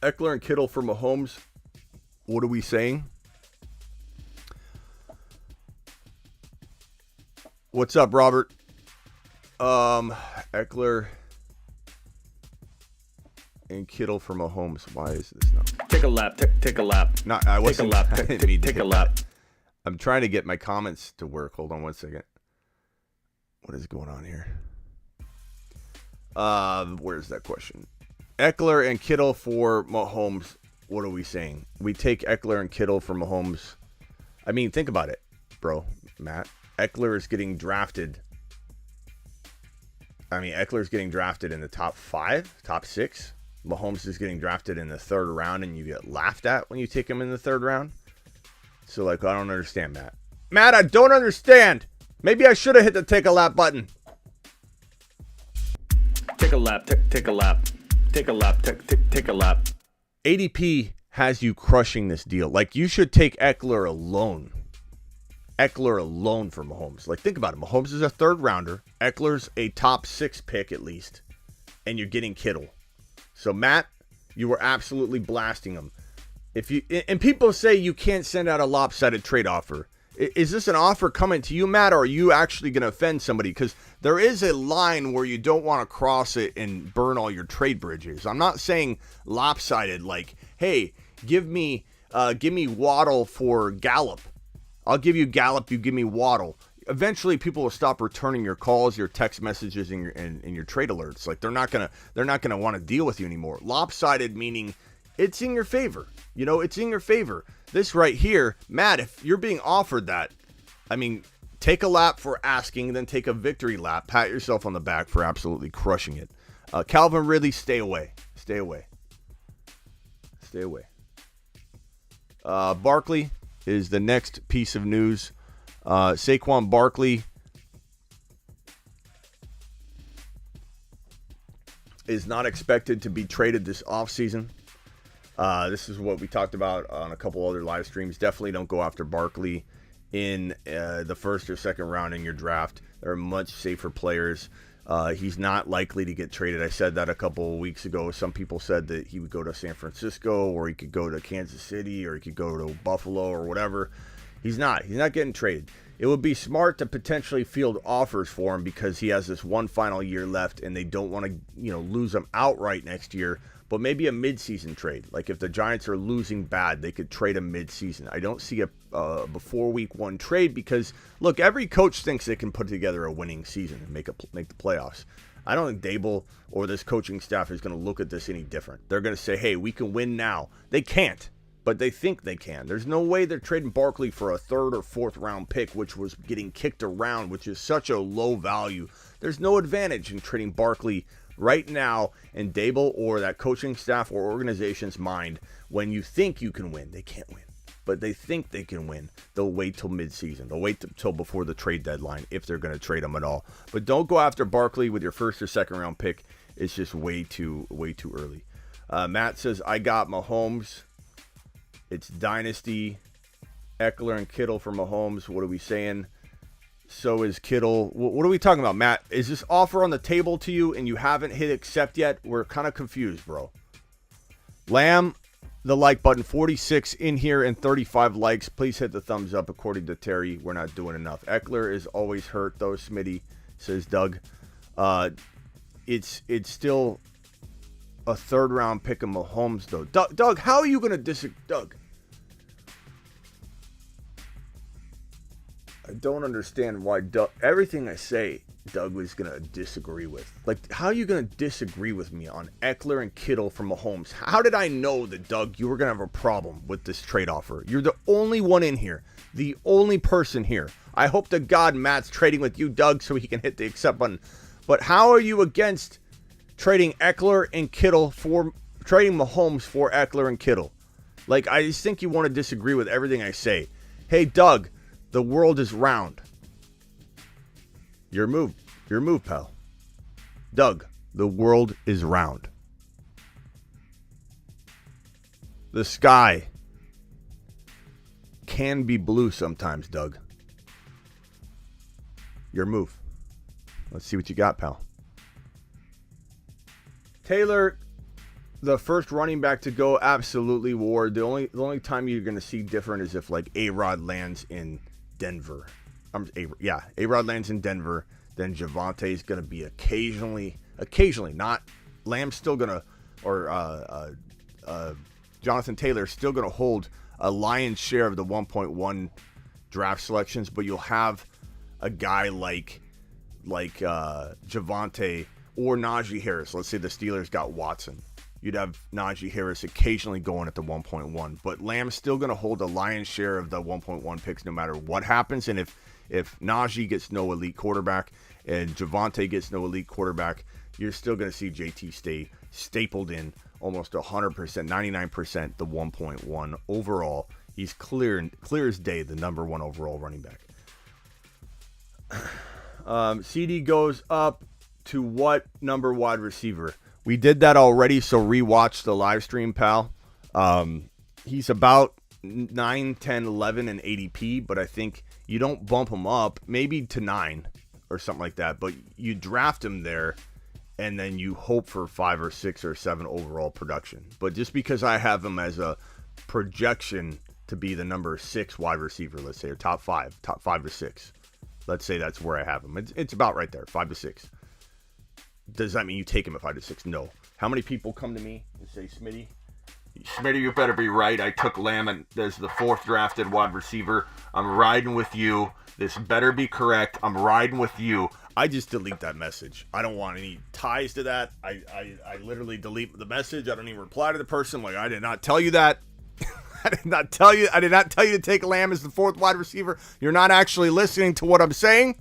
Eckler and Kittle for Mahomes. What are we saying? What's up, Robert? Eckler and Kittle for Mahomes. Why is this now? Take a lap. Take a lap. No, I wasn't. Take a lap. I didn't mean to Take a hit lap. that. I'm trying to get my comments to work. Hold on one second. What is going on here? Where's that question? Eckler and Kittle for Mahomes. What are we saying? We take Eckler and Kittle for Mahomes. I mean, think about it, bro, Matt. Eckler is getting drafted. Eckler is getting drafted in the top 5, top 6. Mahomes is getting drafted in the 3rd round, and you get laughed at when you take him in the 3rd round. So, I don't understand, Matt. Matt, I don't understand. Maybe I should have hit the take a lap button. Take a lap. Take a lap. Take a lap. Take a lap. ADP has you crushing this deal. You should take Eckler alone. Eckler alone for Mahomes. Think about it. Mahomes is a 3rd rounder. Eckler's a top 6 pick at least. And you're getting Kittle. So, Matt, you were absolutely blasting him. And people say you can't send out a lopsided trade offer. Is this an offer coming to you, Matt, or are you actually going to offend somebody? Because there is a line where you don't want to cross it and burn all your trade bridges. I'm not saying lopsided, hey, give me Waddle for Gallup. I'll give you Gallup, you give me Waddle. Eventually, people will stop returning your calls, your text messages, and your trade alerts. They're not gonna want to deal with you anymore. Lopsided meaning it's in your favor. It's in your favor. This right here, Matt, if you're being offered that, take a lap for asking, then take a victory lap. Pat yourself on the back for absolutely crushing it. Calvin Ridley, stay away. Stay away. Stay away. Barkley is the next piece of news. Saquon Barkley is not expected to be traded this offseason. This is what we talked about on a couple other live streams. Definitely don't go after Barkley in the 1st or 2nd round in your draft. There are much safer players. He's not likely to get traded. I said that a couple of weeks ago. Some people said that he would go to San Francisco, or he could go to Kansas City, or he could go to Buffalo or whatever. He's not getting traded. It would be smart to potentially field offers for him because he has this one final year left and they don't want to, lose him outright next year. But maybe a midseason trade. If the Giants are losing bad, they could trade him midseason. I don't see a before week 1 trade because, look, every coach thinks they can put together a winning season and make the playoffs. I don't think Dable or this coaching staff is going to look at this any different. They're going to say, hey, we can win now. They can't, but they think they can. There's no way they're trading Barkley for a 3rd or 4th round pick, which was getting kicked around, which is such a low value. There's no advantage in trading Barkley right now in Dable or that coaching staff or organization's mind. When you think you can win, they can't win. But they think they can win. They'll wait till midseason. They'll wait till before the trade deadline if they're going to trade him at all. But don't go after Barkley with your 1st or 2nd round pick. It's just way too early. Matt says, I got Mahomes. It's Dynasty. Eckler and Kittle for Mahomes. What are we saying? So is Kittle. What are we talking about, Matt? Is this offer on the table to you and you haven't hit accept yet? We're kind of confused, bro. Lamb, the like button, 46 in here and 35 likes. Please hit the thumbs up. According to Terry, we're not doing enough. Eckler is always hurt, though, Smitty, says Doug. It's still a 3rd round pick of Mahomes, though. Doug, how are you going to disagree? Doug. I don't understand why everything I say, Doug was going to disagree with. How are you going to disagree with me on Eckler and Kittle from Mahomes? How did I know that, Doug, you were going to have a problem with this trade offer? You're the only one in here. The only person here. I hope to God Matt's trading with you, Doug, so he can hit the accept button. But how are you against trading Eckler and Kittle trading Mahomes for Eckler and Kittle? I just think you want to disagree with everything I say. Hey, Doug. The world is round. Your move, pal. Doug, the world is round. The sky can be blue sometimes, Doug. Your move. Let's see what you got, pal. Taylor, the first running back to go, absolutely. Ward. The only time you're going to see different is if like A-Rod lands in Denver. A-Rod lands in Denver. Then Javonte is going to be occasionally, not Lamb's still going to, or Jonathan Taylor is still going to hold a lion's share of the 1.1 draft selections, but you'll have a guy like Javonte or Najee Harris. Let's say the Steelers got Watson. You'd have Najee Harris occasionally going at the 1.1, but Lamb's still going to hold a lion's share of the 1.1 picks no matter what happens. And if Najee gets no elite quarterback and Javonte gets no elite quarterback, you're still going to see JT stay stapled in almost 100%, 99% the 1.1 overall. He's clear as day the number one overall running back. CeeDee goes up to what number wide receiver? We did that already, so rewatch the live stream, pal. He's about 9, 10, 11 in ADP, but I think you don't bump him up, maybe to 9 or something like that, but you draft him there, and then you hope for 5 or 6 or 7 overall production. But just because I have him as a projection to be the number 6 wide receiver, let's say, or top 5 to 6. Let's say that's where I have him. It's about right there, 5 to 6. Does that mean you take him at 5 to 6? No. How many people come to me and say, Smitty, you better be right. I took Lamb and there's the 4th drafted wide receiver. I'm riding with you. This better be correct. I'm riding with you. I just delete that message. I don't want any ties to that. I literally delete the message. I don't even reply to the person. Like, I did not tell you that. I did not tell you to take Lamb as the 4th wide receiver. You're not actually listening to what I'm saying.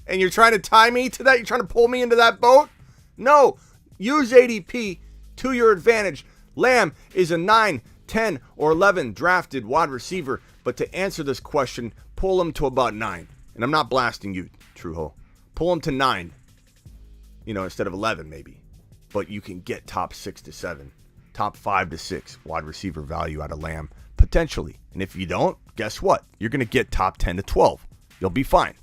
And you're trying to tie me to that. You're trying to pull me into that boat. No. Use ADP to your advantage. Lamb is a 9, 10, or 11 drafted wide receiver. But to answer this question, pull him to about 9. And I'm not blasting you, Truho. Pull him to 9. Instead of 11 maybe. But you can get top 6 to 7. Top 5 to 6 wide receiver value out of Lamb, potentially. And if you don't, guess what? You're going to get top 10 to 12. You'll be fine.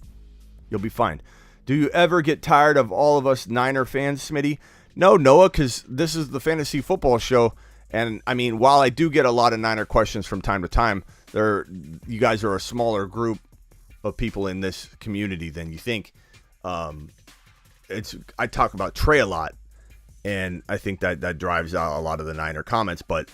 Do you ever get tired of all of us Niner fans, Smitty? No, Noah, because this is the fantasy football show. And, I mean, while I do get a lot of Niner questions from time to time, you guys are a smaller group of people in this community than you think. I talk about Trey a lot. And I think that drives out a lot of the Niner comments. But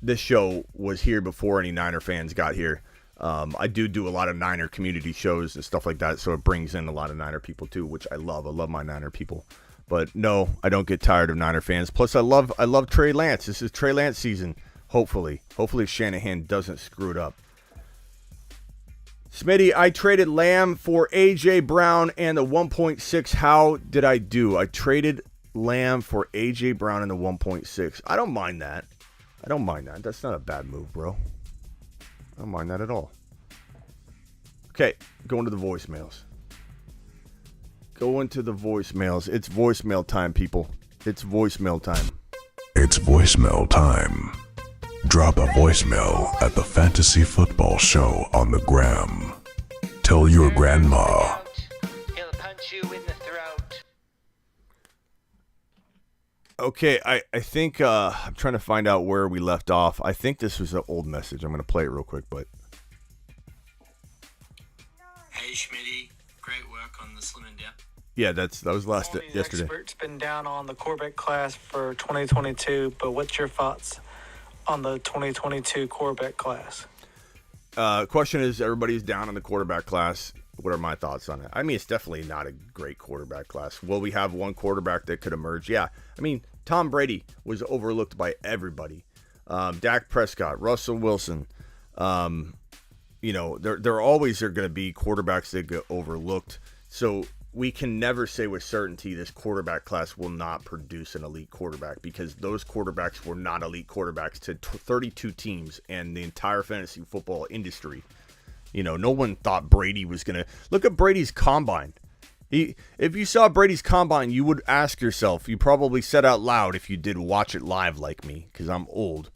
this show was here before any Niner fans got here. I do a lot of Niner community shows and stuff like that. So it brings in a lot of Niner people too, which I love. I love my Niner people. But no, I don't get tired of Niner fans. Plus, I love Trey Lance. This is Trey Lance season. Hopefully Shanahan doesn't screw it up. Smitty, I traded Lamb for A.J. Brown and the 1.6. How did I do? I traded Lamb for A.J. Brown in the 1.6. I don't mind that. That's not a bad move, bro. I don't mind that at all. Okay, going to the voicemails. It's voicemail time, people. It's voicemail time. It's voicemail time. Drop a voicemail at the Fantasy Football Show on the gram. Tell your grandma. He'll punch you in the throat. Okay, I think I'm trying to find out where we left off. I think this was an old message. I'm going to play it real quick, but... Hey, Schmitty. Great work on the Slim and Depth. Yeah, that was yesterday. Experts been down on the quarterback class for 2022, but what's your thoughts on the 2022 quarterback class? Question is, everybody's down on the quarterback class. What are my thoughts on it? I mean, it's definitely not a great quarterback class. Will we have one quarterback that could emerge? Yeah. I mean, Tom Brady was overlooked by everybody. Dak Prescott, Russell Wilson. There always are going to be quarterbacks that get overlooked. So we can never say with certainty this quarterback class will not produce an elite quarterback, because those quarterbacks were not elite quarterbacks to 32 teams and the entire fantasy football industry. No one thought Brady was going to... Look at Brady's combine. If you saw Brady's combine, you would ask yourself, you probably said out loud if you did watch it live like me, because I'm old.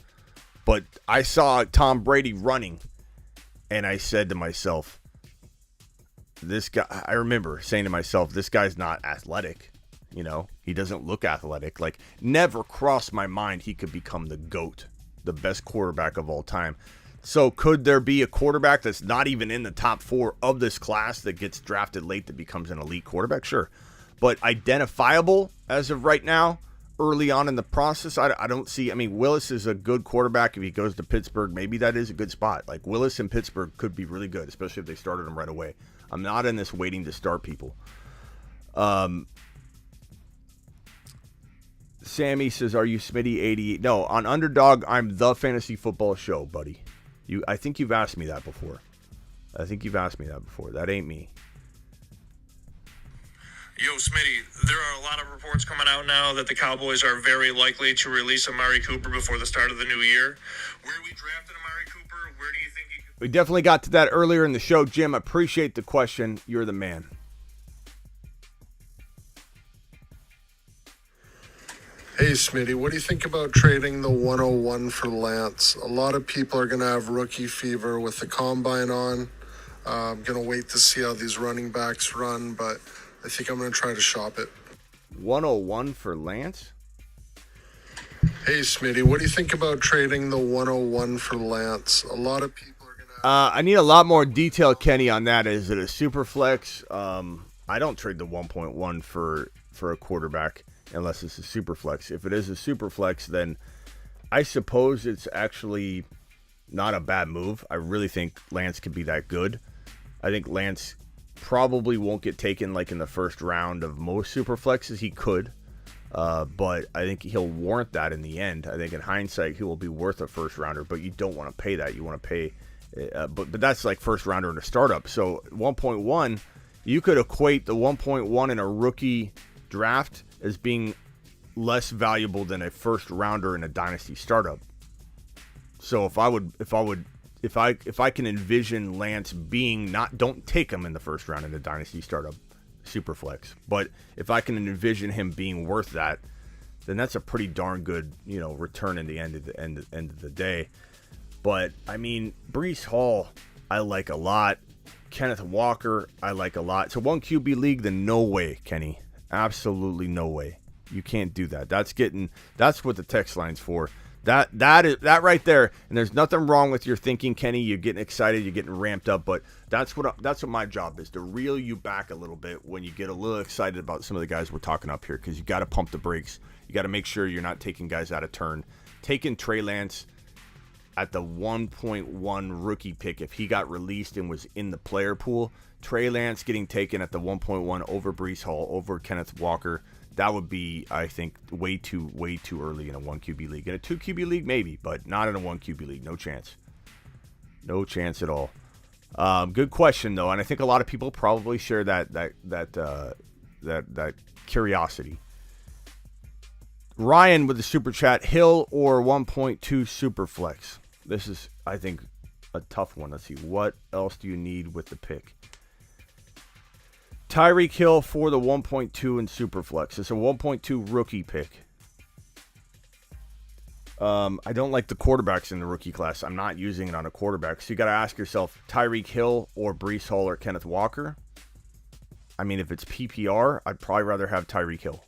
But I saw Tom Brady running, and I said to myself, this guy, I remember saying to myself, this guy's not athletic. You know, he doesn't look athletic. Like, never crossed my mind he could become the GOAT, the best quarterback of all time. So could there be a quarterback that's not even in the top 4 of this class that gets drafted late that becomes an elite quarterback? Sure. But identifiable as of right now, early on in the process, I don't see. I mean, Willis is a good quarterback. If he goes to Pittsburgh, maybe that is a good spot. Like, Willis in Pittsburgh could be really good, especially if they started him right away. I'm not in this waiting to start people. Sammy says, are you Smitty 88? No, on Underdog, I'm the fantasy football show, buddy. I think you've asked me that before. That ain't me. Yo, Smitty, there are a lot of reports coming out now that the Cowboys are very likely to release Amari Cooper before the start of the new year. Where we drafted Amari Cooper, where do you think he could... We definitely got to that earlier in the show, Jim. Appreciate the question. You're the man. Hey, Smitty, what do you think about trading the 101 for Lance? A lot of people are going to have rookie fever with the combine on. I'm going to wait to see how these running backs run, but I think I'm going to try to shop it. 101 for Lance? Hey, Smitty, what do you think about trading the 101 for Lance? A lot of people are going to I need a lot more detail, Kenny, on that. Is it a super flex? I don't trade the 1.1 for a quarterback unless it's a super flex. If it is a super flex, then I suppose it's actually not a bad move. I really think Lance could be that good. I think Lance probably won't get taken like in the first round of most super flexes. He could, but I think he'll warrant that in the end. I think in hindsight, he will be worth a first rounder, but you don't want to pay that. You want to pay, but that's like first rounder in a startup. So 1.1, you could equate the 1.1 in a rookie draft as being less valuable than a first rounder in a dynasty startup. So if I can envision Lance being don't take him in the first round in a dynasty startup super flex, but if I can envision him being worth that, then that's a pretty darn good, return in the end of the day. But I mean, Breece Hall, I like a lot. Kenneth Walker, I like a lot. So 1 QB league, then no way, Kenny. Absolutely no way. You can't do that. That's what the text line's for. That right there. And there's nothing wrong with your thinking, Kenny. You're getting excited, you're getting ramped up, but that's what my job is, to reel you back a little bit when you get a little excited about some of the guys we're talking up here, because you got to pump the brakes. You got to make sure you're not taking guys out of turn. Taking Trey Lance at the 1.1 rookie pick, if he got released and was in the player pool, Trey Lance getting taken at the 1.1 over Breece Hall, over Kenneth Walker, that would be, I think, way too early in a 1 QB league. In a 2 QB league, maybe, but not in a 1 QB league. No chance. No chance at all. Good question, though, and I think a lot of people probably share that curiosity. Ryan with the super chat: Hill or 1.2 super flex? This is, I think, a tough one. Let's see. What else do you need with the pick? Tyreek Hill for the 1.2 in Superflex. It's a 1.2 rookie pick. I don't like the quarterbacks in the rookie class. I'm not using it on a quarterback. So you got to ask yourself, Tyreek Hill or Breece Hall or Kenneth Walker? I mean, if it's PPR, I'd probably rather have Tyreek Hill.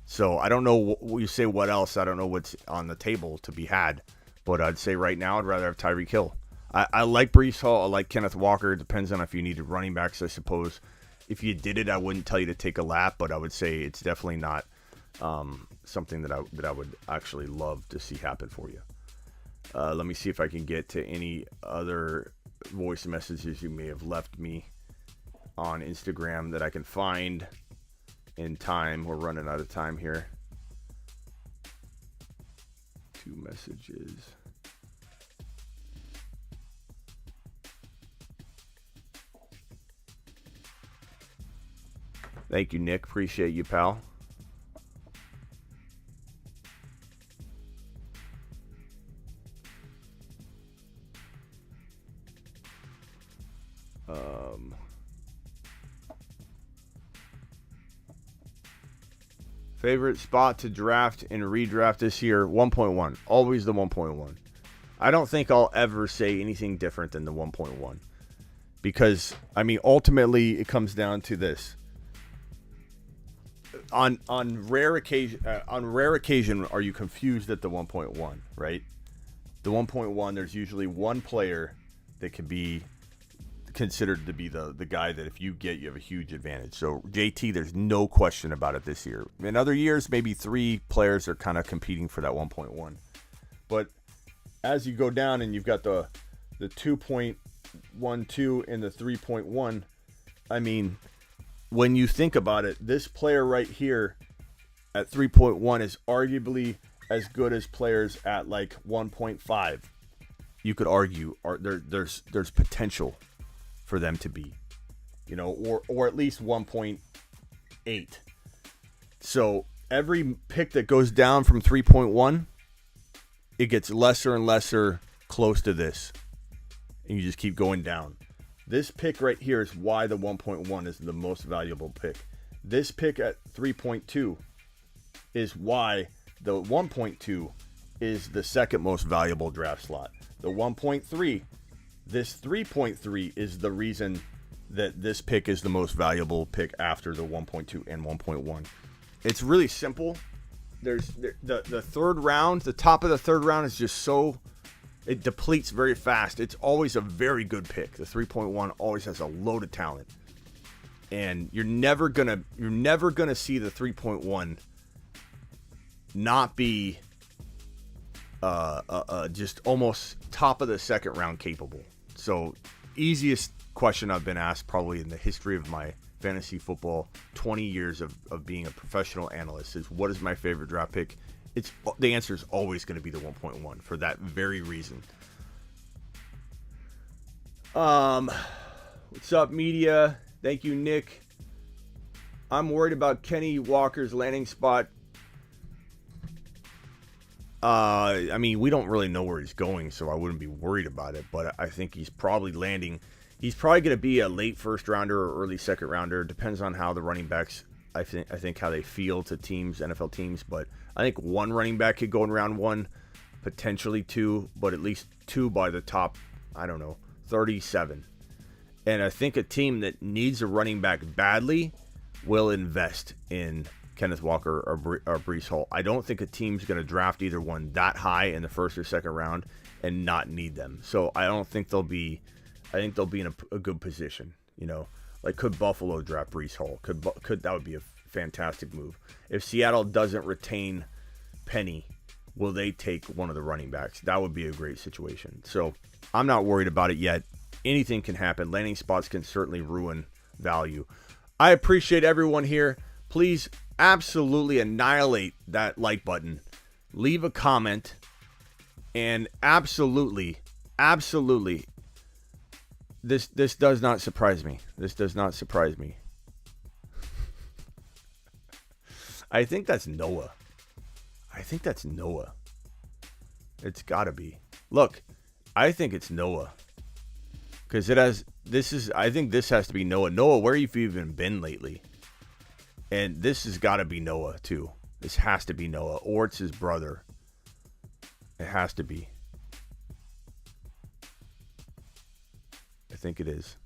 So I don't know what you say. What else? I don't know what's on the table to be had. But I'd say right now, I'd rather have Tyreek Hill. I like Breece Hall. I like Kenneth Walker. It depends on if you needed running backs, I suppose. If you did it, I wouldn't tell you to take a lap, but I would say it's definitely not something that I would actually love to see happen for you. Let me see if I can get to any other voice messages you may have left me on Instagram that I can find in time. We're running out of time here. 2 messages. Thank you, Nick. Appreciate you, pal. Favorite spot to draft and redraft this year? 1.1. Always the 1.1. I don't think I'll ever say anything different than the 1.1. Because, I mean, ultimately it comes down to this. On rare occasion, are you confused at the 1.1, right? The 1.1, there's usually one player that can be considered to be the guy that if you get, you have a huge advantage. So JT, there's no question about it this year. In other years, maybe 3 players are kind of competing for that 1.1. But as you go down and you've got the 2.12 and the 3.1, I mean, when you think about it, this player right here at 3.1 is arguably as good as players at like 1.5. You could argue there's potential for them to be, you know, or at least 1.8. So every pick that goes down from 3.1, it gets lesser and lesser close to this, and you just keep going down. This pick right here is why the 1.1 is the most valuable pick. This pick at 3.2 is why the 1.2 is the second most valuable draft slot. The 1.3, this 3.3 is the reason that this pick is the most valuable pick after the 1.2 and 1.1. It's really simple. There's the third round, the top of the third round is just so, it depletes very fast. It's always a very good pick. The 3.1 always has a load of talent. And you're never gonna see the 3.1 not be just almost top of the second round capable. So easiest question I've been asked probably in the history of my fantasy football 20 years of being a professional analyst is, what is my favorite draft pick? The answer is always going to be the 1.1 for that very reason. What's up, media? Thank you, Nick. I'm worried about Kenny Walker's landing spot. I mean, we don't really know where he's going, so I wouldn't be worried about it. But I think he's probably landing. He's probably going to be a late first rounder or early second rounder. Depends on how the running backs, I think how they feel to teams, NFL teams. But I think one running back could go in round 1, potentially 2, but at least 2 by the top, 37. And I think a team that needs a running back badly will invest in Kenneth Walker or Breece Hall. I don't think a team's going to draft either one that high in the first or second round and not need them. So I don't think they'll be. I think they'll be in a good position. Like, could Buffalo draft Breece Hall? Could that would be a fantastic move. If Seattle doesn't retain Penny, will they take one of the running backs? That would be a great situation. So I'm not worried about it yet. Anything can happen. Landing spots can certainly ruin value. I appreciate everyone here. Please absolutely annihilate that like button. Leave a comment. And absolutely, this does not surprise me. This does not surprise me. I think that's Noah. It's got to be. Look, I think it's Noah. Because I think this has to be Noah. Noah, where have you even been lately? And this has got to be Noah, too. This has to be Noah. Or it's his brother. It has to be. I think it is.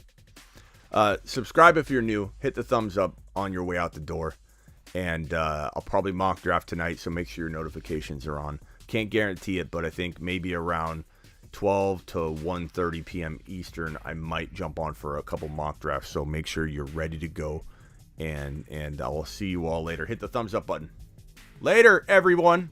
Subscribe if you're new. Hit the thumbs up on your way out the door. And I'll probably mock draft tonight, so make sure your notifications are on. Can't guarantee it, but I think maybe around 12 to 1:30 p.m. Eastern, I might jump on for a couple mock drafts. So make sure you're ready to go. And I will see you all later. Hit the thumbs up button. Later, everyone.